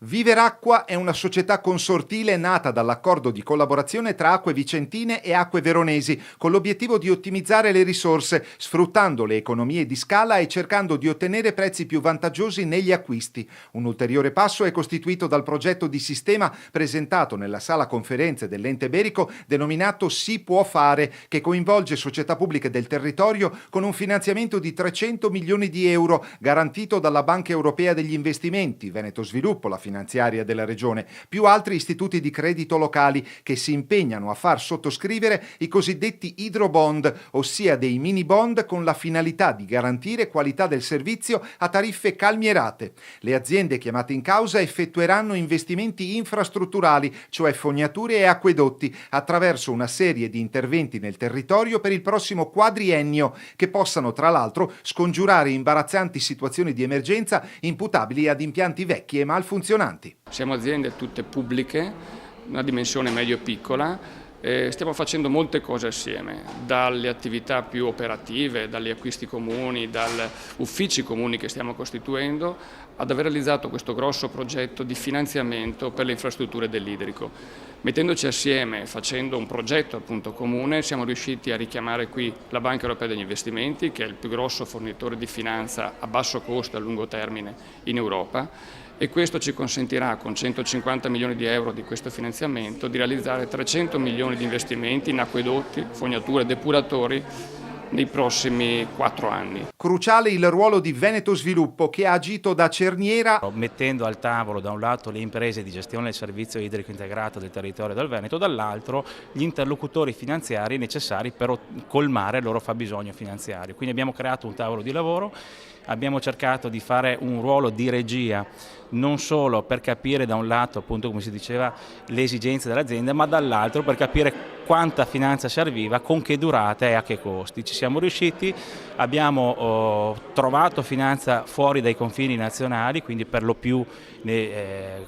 Viveracqua è una società consortile nata dall'accordo di collaborazione tra Acque Vicentine e Acque Veronesi, con l'obiettivo di ottimizzare le risorse, sfruttando le economie di scala e cercando di ottenere prezzi più vantaggiosi negli acquisti. Un ulteriore passo è costituito dal progetto di sistema presentato nella sala conferenze dell'ente Berico, denominato Si può fare, che coinvolge società pubbliche del territorio con un finanziamento di 300 milioni di euro, garantito dalla Banca Europea degli Investimenti, Veneto Sviluppo, la finanziaria della regione, più altri istituti di credito locali che si impegnano a far sottoscrivere i cosiddetti idrobond, ossia dei mini bond con la finalità di garantire qualità del servizio a tariffe calmierate. Le aziende chiamate in causa effettueranno investimenti infrastrutturali, cioè fognature e acquedotti, attraverso una serie di interventi nel territorio per il prossimo quadriennio, che possano tra l'altro scongiurare imbarazzanti situazioni di emergenza imputabili ad impianti vecchi e malfunzionanti. Siamo aziende tutte pubbliche, una dimensione medio-piccola, stiamo facendo molte cose assieme, dalle attività più operative, dagli acquisti comuni, dagli uffici comuni che stiamo costituendo, ad aver realizzato questo grosso progetto di finanziamento per le infrastrutture dell'idrico. Mettendoci assieme, facendo un progetto appunto comune, siamo riusciti a richiamare qui la Banca Europea degli Investimenti, che è il più grosso fornitore di finanza a basso costo e a lungo termine in Europa, e questo ci consentirà, con 150 milioni di euro di questo finanziamento, di realizzare 300 milioni di investimenti in acquedotti, fognature, depuratori nei prossimi 4 anni. Cruciale il ruolo di Veneto Sviluppo, che ha agito da cerniera, mettendo al tavolo da un lato le imprese di gestione del servizio idrico integrato del territorio del Veneto, dall'altro gli interlocutori finanziari necessari per colmare il loro fabbisogno finanziario. Quindi abbiamo creato un tavolo di lavoro, abbiamo cercato di fare un ruolo di regia non solo per capire da un lato, appunto come si diceva, le esigenze dell'azienda, ma dall'altro per capire quanta finanza serviva, con che durata e a che costi. Ci siamo riusciti, abbiamo trovato finanza fuori dai confini nazionali, quindi per lo più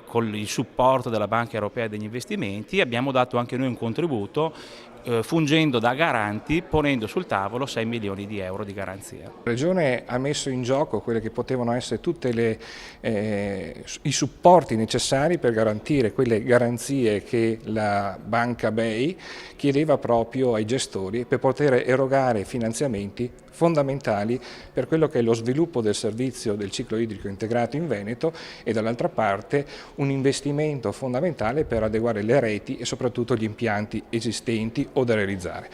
con il supporto della Banca Europea degli Investimenti, abbiamo dato anche noi un contributo fungendo da garanti, ponendo sul tavolo 6 milioni di euro di garanzia. La Regione ha messo in gioco quelle che potevano essere tutti i supporti necessari per garantire quelle garanzie che la Banca BEI chiedeva proprio ai gestori per poter erogare finanziamenti fondamentali per quello che è lo sviluppo del servizio del ciclo idrico integrato in Veneto e dall'altra parte un investimento fondamentale per adeguare le reti e soprattutto gli impianti esistenti o da realizzare.